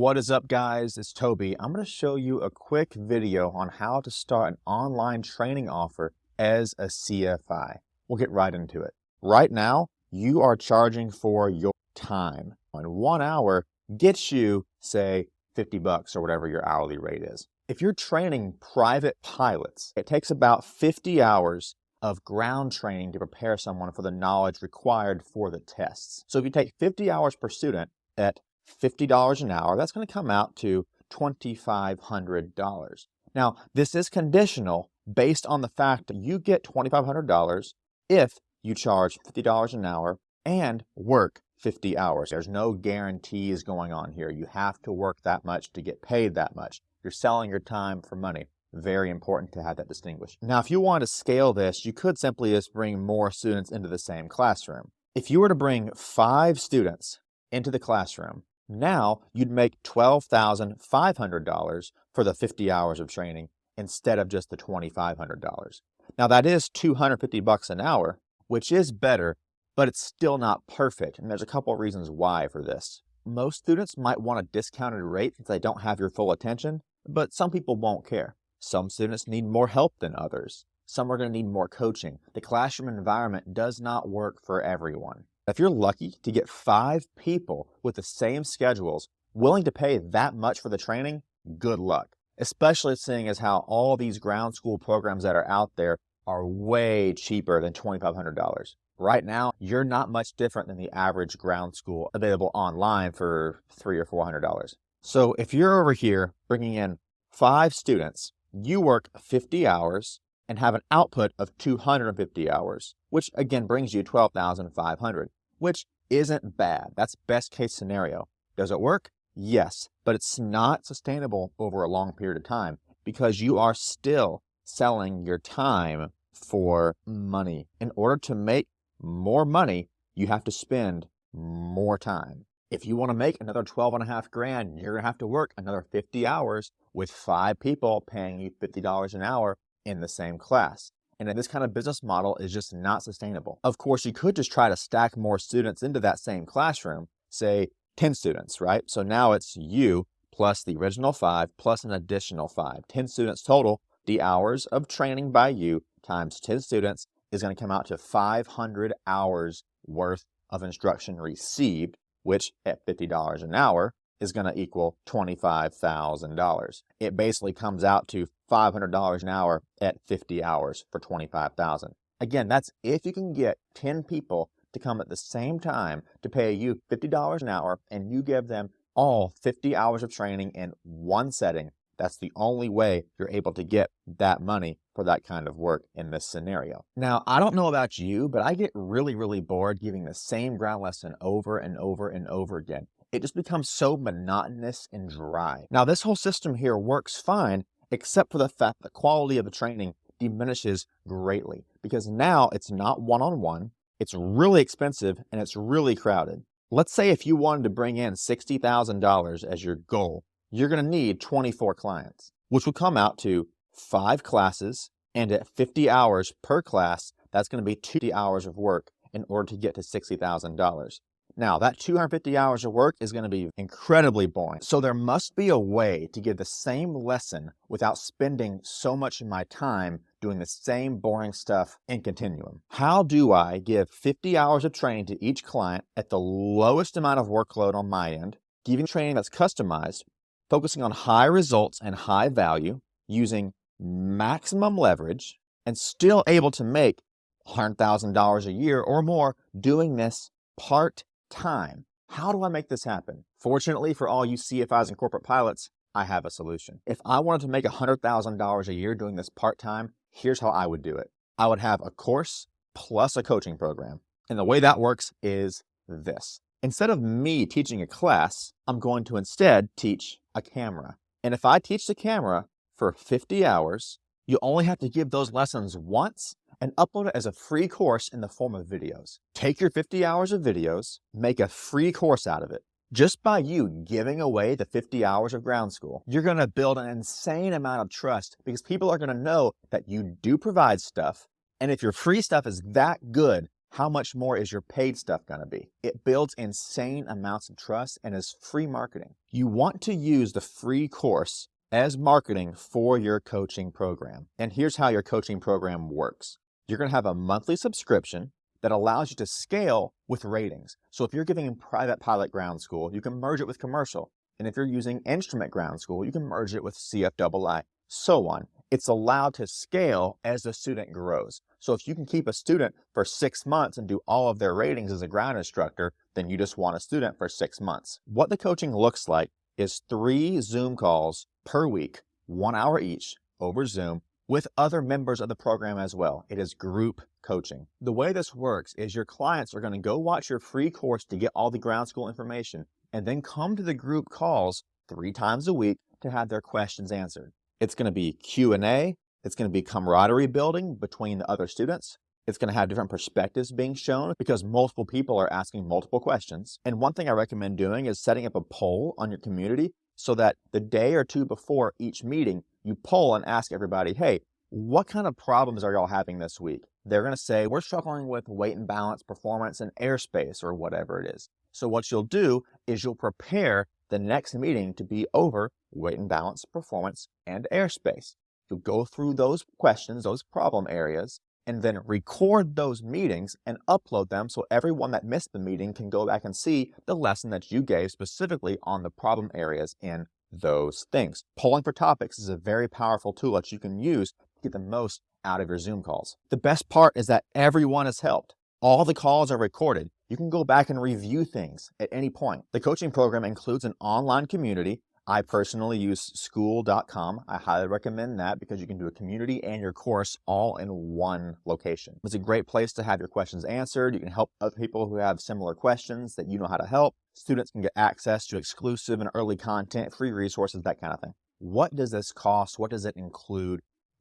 What is up, guys? It's Toby. I'm going to show you a quick video on how to start an online training offer as a CFI. We'll get right into it. Right now, you are charging for your time. And 1 hour gets you, say, 50 bucks or whatever your hourly rate is. If you're training private pilots, it takes about 50 hours of ground training to prepare someone for the knowledge required for the tests. So if you take 50 hours per student at $50 an hour, that's going to come out to $2,500. Now, this is conditional based on the fact that you get $2,500 if you charge $50 an hour and work 50 hours. There's no guarantees going on here. You have to work that much to get paid that much. You're selling your time for money. Very important to have that distinguished. Now, if you want to scale this, you could simply just bring more students into the same classroom. If you were to bring 5 students into the classroom, now you'd make $12,500 for the 50 hours of training instead of just the $2,500. Now that is 250 bucks an hour, which is better, but it's still not perfect. And there's a couple of reasons why for this. Most students might want a discounted rate if they don't have your full attention, but some people won't care. Some students need more help than others. Some are going to need more coaching. The classroom environment does not work for everyone. If you're lucky to get 5 people with the same schedules willing to pay that much for the training, good luck. Especially seeing as how all these ground school programs that are out there are way cheaper than $2,500. Right now, you're not much different than the average ground school available online for $300 or $400. So if you're over here bringing in 5 students, you work 50 hours and have an output of 250 hours, which again brings you $12,500, which isn't bad. That's best case scenario. Does it work? Yes, but it's not sustainable over a long period of time because you are still selling your time for money. In order to make more money, you have to spend more time. If you want to make another 12.5 grand, you're going to have to work another 50 hours with 5 people paying you $50 an hour in the same class. And this kind of business model is just not sustainable. Of course, you could just try to stack more students into that same classroom, say 10 students, right? So now it's you plus the original 5 plus an additional 5, 10 students total. The hours of training by you times 10 students is going to come out to 500 hours worth of instruction received, which at $50 an hour is going to equal $25,000. It basically comes out to $500 an hour at 50 hours for $25,000. Again, that's if you can get 10 people to come at the same time to pay you $50 an hour and you give them all 50 hours of training in one setting. That's the only way you're able to get that money for that kind of work in this scenario. Now, I don't know about you, but I get really bored giving the same ground lesson over and over and over again. It just becomes so monotonous and dry. Now, this whole system here works fine, except for the fact the quality of the training diminishes greatly because now it's not one-on-one, it's really expensive, and it's really crowded. Let's say if you wanted to bring in $60,000 as your goal, you're going to need 24 clients, which will come out to 5 classes, and at 50 hours per class, that's going to be 2 hours of work in order to get to $60,000. Now, that 250 hours of work is going to be incredibly boring. So there must be a way to give the same lesson without spending so much of my time doing the same boring stuff in continuum. How do I give 50 hours of training to each client at the lowest amount of workload on my end, giving training that's customized, focusing on high results and high value, using maximum leverage, and still able to make $100,000 a year or more doing this part-time? How do I make this happen? Fortunately for all you CFIs and corporate pilots, I have a solution. If I wanted to make $100,000 a year doing this part-time, here's how I would do it. I would have a course plus a coaching program. And the way that works is this. Instead of me teaching a class, I'm going to instead teach a camera. And if I teach the camera for 50 hours, you only have to give those lessons once and upload it as a free course in the form of videos. Take your 50 hours of videos, make a free course out of it. Just by you giving away the 50 hours of ground school, you're going to build an insane amount of trust because people are going to know that you do provide stuff. And if your free stuff is that good, how much more is your paid stuff going to be? It builds insane amounts of trust and is free marketing. You want to use the free course as marketing for your coaching program. And here's how your coaching program works. You're going to have a monthly subscription that allows you to scale with ratings. So if you're giving private pilot ground school, you can merge it with commercial. And if you're using instrument ground school, you can merge it with CFII, so on. It's allowed to scale as the student grows. So if you can keep a student for 6 months and do all of their ratings as a ground instructor, then you just want a student for 6 months. What the coaching looks like is 3 Zoom calls per week, 1 hour each over Zoom, with other members of the program as well. It is group coaching. The way this works is your clients are going to go watch your free course to get all the ground school information and then come to the group calls 3 times a week to have their questions answered. It's going to be Q&A. It's going to be camaraderie building between the other students. It's going to have different perspectives being shown because multiple people are asking multiple questions. And one thing I recommend doing is setting up a poll on your community so that the day or two before each meeting, you poll and ask everybody, hey, what kind of problems are y'all having this week? They're going to say, we're struggling with weight and balance, performance, and airspace, or whatever it is. So what you'll do is you'll prepare the next meeting to be over weight and balance, performance, and airspace. You'll go through those questions, those problem areas, and then record those meetings and upload them so everyone that missed the meeting can go back and see the lesson that you gave specifically on the problem areas in those things. Polling for topics is a very powerful tool that you can use to get the most out of your Zoom calls. The best part is that everyone is helped. All the calls are recorded. You can go back and review things at any point. The coaching program includes an online community. I personally use school.com. I highly recommend that because you can do a community and your course all in one location. It's a great place to have your questions answered. You can help other people who have similar questions that you know how to help. Students can get access to exclusive and early content, free resources, that kind of thing. What does this cost? What does it include?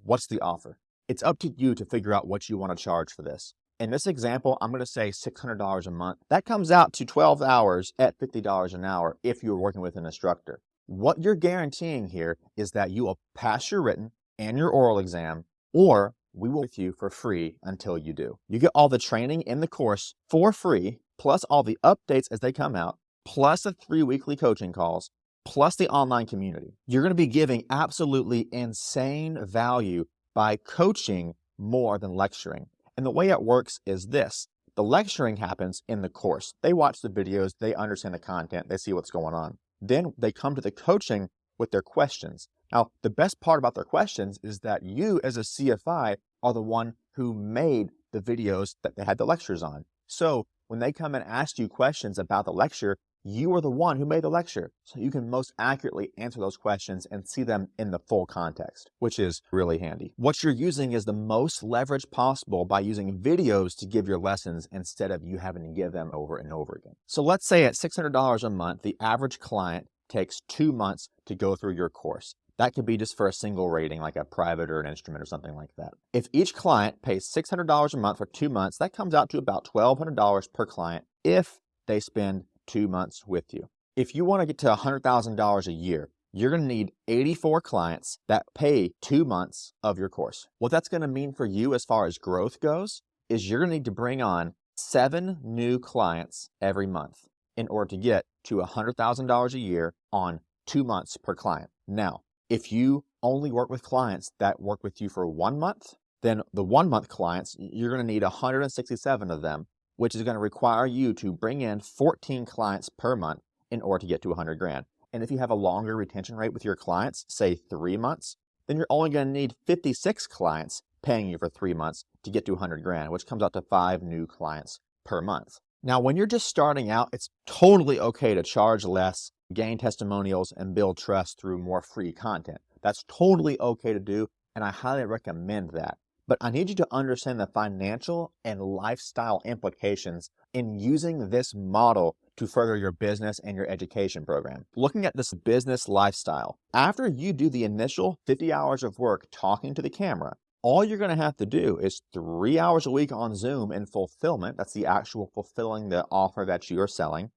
What's the offer? It's up to you to figure out what you want to charge for this. In this example, I'm going to say $600 a month. That comes out to 12 hours at $50 an hour if you're working with an instructor. What you're guaranteeing here is that you will pass your written and your oral exam, or we will with you for free until you do. You get all the training in the course for free, plus all the updates as they come out, plus the 3 weekly coaching calls, plus the online community. You're going to be giving absolutely insane value by coaching more than lecturing. And the way it works is this. The lecturing happens in the course. They watch the videos, they understand the content, they see what's going on. Then they come to the coaching with their questions. Now, the best part about their questions is that you as a CFI are the one who made the videos that they had the lectures on. So when they come and ask you questions about the lecture, you are the one who made the lecture. So you can most accurately answer those questions and see them in the full context, which is really handy. What you're using is the most leverage possible by using videos to give your lessons instead of you having to give them over and over again. So let's say at $600 a month, the average client takes 2 months to go through your course. That could be just for a single rating, like a private or an instrument or something like that. If each client pays $600 a month for 2 months, that comes out to about $1,200 per client if they spend 2 months with you. If you want to get to $100,000 a year, you're going to need 84 clients that pay 2 months of your course. What that's going to mean for you as far as growth goes is you're going to need to bring on 7 new clients every month in order to get to $100,000 a year on 2 months per client. Now, if you only work with clients that work with you for 1 month, then the 1 month clients, you're going to need 167 of them, which is going to require you to bring in 14 clients per month in order to get to 100 grand. And if you have a longer retention rate with your clients, say 3 months, then you're only going to need 56 clients paying you for 3 months to get to 100 grand, which comes out to 5 new clients per month. Now, when you're just starting out, it's totally okay to charge less, gain testimonials, and build trust through more free content. That's totally okay to do, and I highly recommend that. But I need you to understand the financial and lifestyle implications in using this model to further your business and your education program. Looking at this business lifestyle, after you do the initial 50 hours of work talking to the camera, all you're going to have to do is 3 hours a week on Zoom in fulfillment. That's the actual fulfilling the offer that you're selling.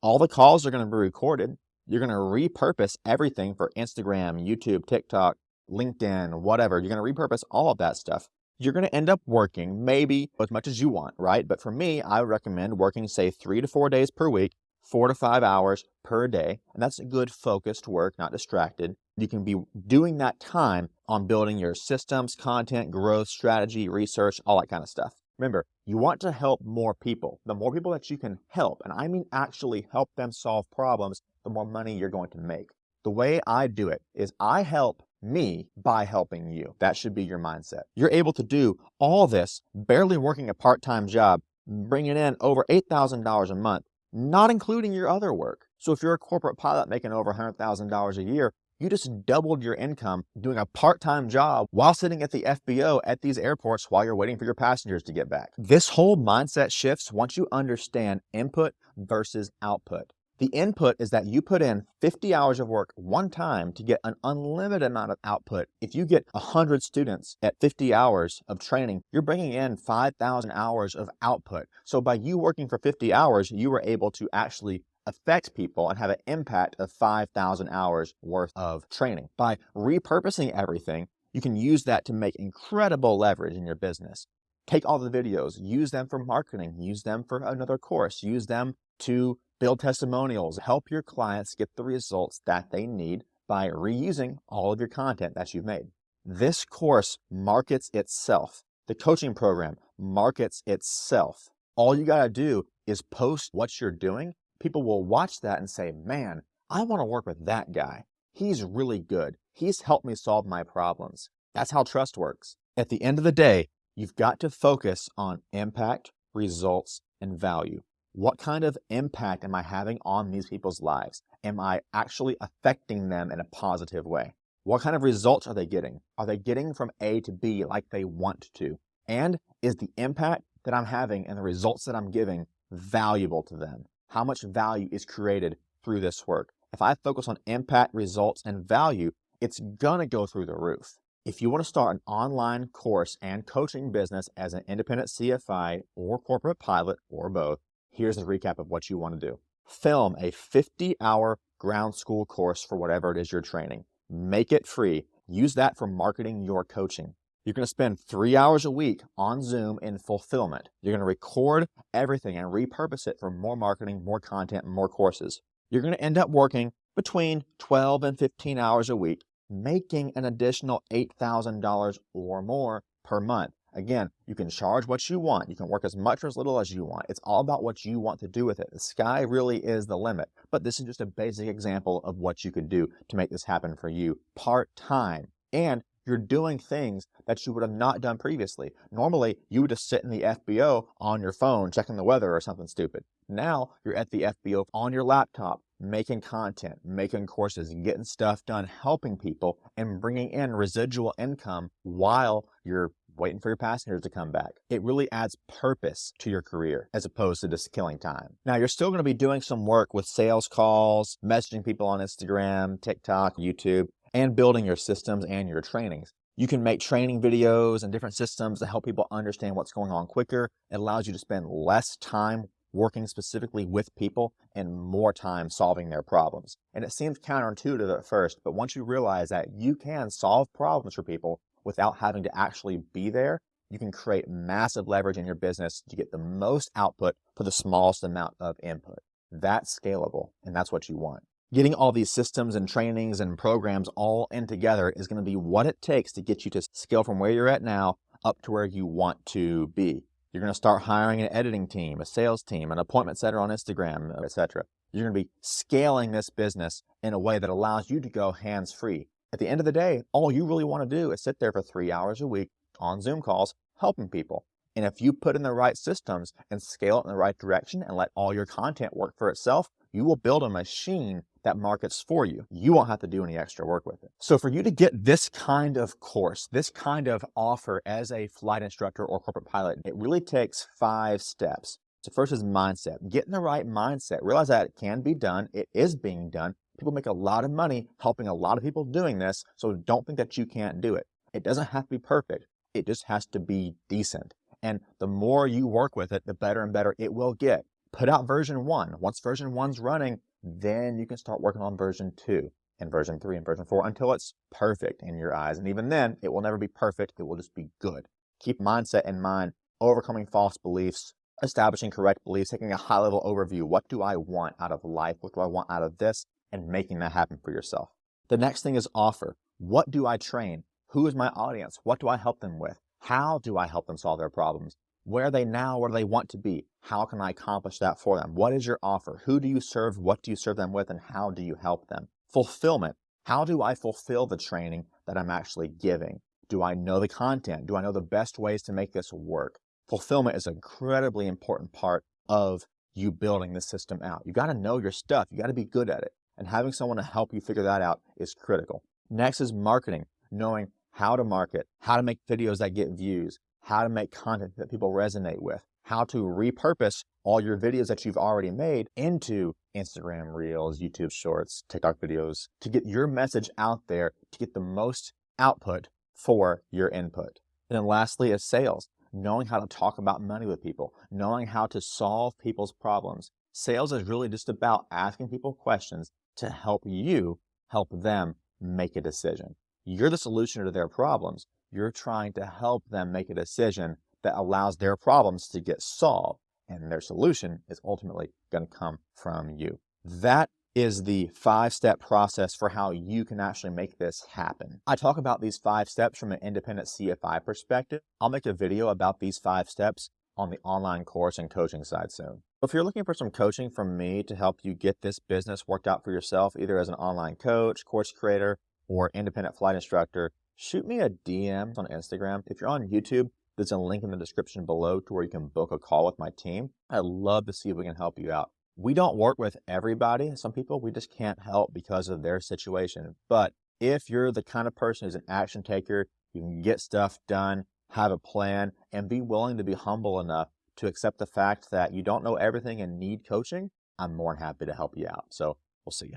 All the calls are going to be recorded. You're going to repurpose everything for Instagram, YouTube, TikTok, LinkedIn, whatever. You're going to repurpose all of that stuff. you're going to end up working maybe as much as you want, right? But for me, I would recommend working, say, 3 to 4 days per week, 4 to 5 hours per day. And that's a good focused work, not distracted. You can be doing that time on building your systems, content, growth, strategy, research, all that kind of stuff. Remember, you want to help more people. The more people that you can help, and I mean actually help them solve problems, the more money you're going to make. The way I do it is I help me by helping you. That should be your mindset. You're able to do all this, barely working a part-time job, bringing in over $8,000 a month, not including your other work. So if you're a corporate pilot making over $100,000 a year, you just doubled your income doing a part-time job while sitting at the FBO at these airports while you're waiting for your passengers to get back. This whole mindset shifts once you understand input versus output. The input is that you put in 50 hours of work one time to get an unlimited amount of output. If you get 100 students at 50 hours of training, you're bringing in 5,000 hours of output. So by you working for 50 hours, you were able to actually affect people and have an impact of 5,000 hours worth of training. By repurposing everything, you can use that to make incredible leverage in your business. Take all the videos, use them for marketing, use them for another course, use them to build testimonials, help your clients get the results that they need by reusing all of your content that you've made. This course markets itself. The coaching program markets itself. All you got to do is post what you're doing. People will watch that and say, man, I want to work with that guy. He's really good. He's helped me solve my problems. That's how trust works. At the end of the day, you've got to focus on impact, results, and value. What kind of impact am I having on these people's lives? Am I actually affecting them in a positive way? What kind of results are they getting? Are they getting from A to B like they want to? And is the impact that I'm having and the results that I'm giving valuable to them? How much value is created through this work? If I focus on impact, results, and value, it's gonna go through the roof. If you want to start an online course and coaching business as an independent CFI or corporate pilot or both, here's a recap of what you want to do. Film a 50-hour ground school course for whatever it is you're training. Make it free. Use that for marketing your coaching. You're going to spend 3 hours a week on Zoom in fulfillment. You're going to record everything and repurpose it for more marketing, more content, and more courses. You're going to end up working between 12 and 15 hours a week, making an additional $8,000 or more per month. Again, you can charge what you want. You can work as much or as little as you want. It's all about what you want to do with it. The sky really is the limit. But this is just a basic example of what you could do to make this happen for you part-time. And you're doing things that you would have not done previously. Normally, you would just sit in the FBO on your phone, checking the weather or something stupid. Now, you're at the FBO on your laptop, making content, making courses, getting stuff done, helping people, and bringing in residual income while you're waiting for your passengers to come back. It really adds purpose to your career as opposed to just killing time. Now, you're still going to be doing some work with sales calls, messaging people on Instagram, TikTok, YouTube, and building your systems and your trainings. You can make training videos and different systems to help people understand what's going on quicker. It allows you to spend less time working specifically with people and more time solving their problems. And it seems counterintuitive at first, but once you realize that you can solve problems for people without having to actually be there, you can create massive leverage in your business to get the most output for the smallest amount of input. That's scalable, and that's what you want. Getting all these systems and trainings and programs all in together is going to be what it takes to get you to scale from where you're at now up to where you want to be. You're going to start hiring an editing team, a sales team, an appointment setter on Instagram, etc. You're going to be scaling this business in a way that allows you to go hands-free. At the end of the day, all you really want to do is sit there for 3 hours a week on Zoom calls helping people. And if you put in the right systems and scale it in the right direction and let all your content work for itself, you will build a machine that markets for you. You won't have to do any extra work with it. So for you to get this kind of course, this kind of offer as a flight instructor or corporate pilot, it really takes 5 steps. So first is mindset. Get in the right mindset. Realize that it can be done. It is being done. People make a lot of money helping a lot of people doing this, so don't think that you can't do it. It doesn't have to be perfect. It just has to be decent. And the more you work with it, the better and better it will get. Put out version 1. Once version 1's running, then you can start working on version 2 and version 3 and version 4 until it's perfect in your eyes. And even then, it will never be perfect. It will just be good. Keep mindset in mind, overcoming false beliefs, establishing correct beliefs, taking a high-level overview. What do I want out of life? What do I want out of this? And making that happen for yourself. The next thing is offer. What do I train? Who is my audience? What do I help them with? How do I help them solve their problems? Where are they now? Where do they want to be? How can I accomplish that for them? What is your offer? Who do you serve? What do you serve them with? And how do you help them? Fulfillment. How do I fulfill the training that I'm actually giving? Do I know the content? Do I know the best ways to make this work? Fulfillment is an incredibly important part of you building the system out. You got to know your stuff. You got to be good at it. And having someone to help you figure that out is critical. Next is marketing, knowing how to market, how to make videos that get views, how to make content that people resonate with, how to repurpose all your videos that you've already made into Instagram Reels, YouTube Shorts, TikTok videos, to get your message out there, to get the most output for your input. And then lastly is sales, knowing how to talk about money with people, knowing how to solve people's problems. Sales is really just about asking people questions to help you help them make a decision. You're the solution to their problems. You're trying to help them make a decision that allows their problems to get solved, and their solution is ultimately going to come from you. That is the 5-step process for how you can actually make this happen. I talk about these 5 steps from an independent CFI perspective. I'll make a video about these 5 steps on the online course and coaching side soon. If you're looking for some coaching from me to help you get this business worked out for yourself, either as an online coach, course creator, or independent flight instructor, shoot me a DM on Instagram. If you're on YouTube, there's a link in the description below to where you can book a call with my team. I'd love to see if we can help you out. We don't work with everybody. Some people we just can't help because of their situation. But if you're the kind of person who's an action taker, you can get stuff done, have a plan, and be willing to be humble enough to accept the fact that you don't know everything and need coaching, I'm more than happy to help you out. So we'll see you.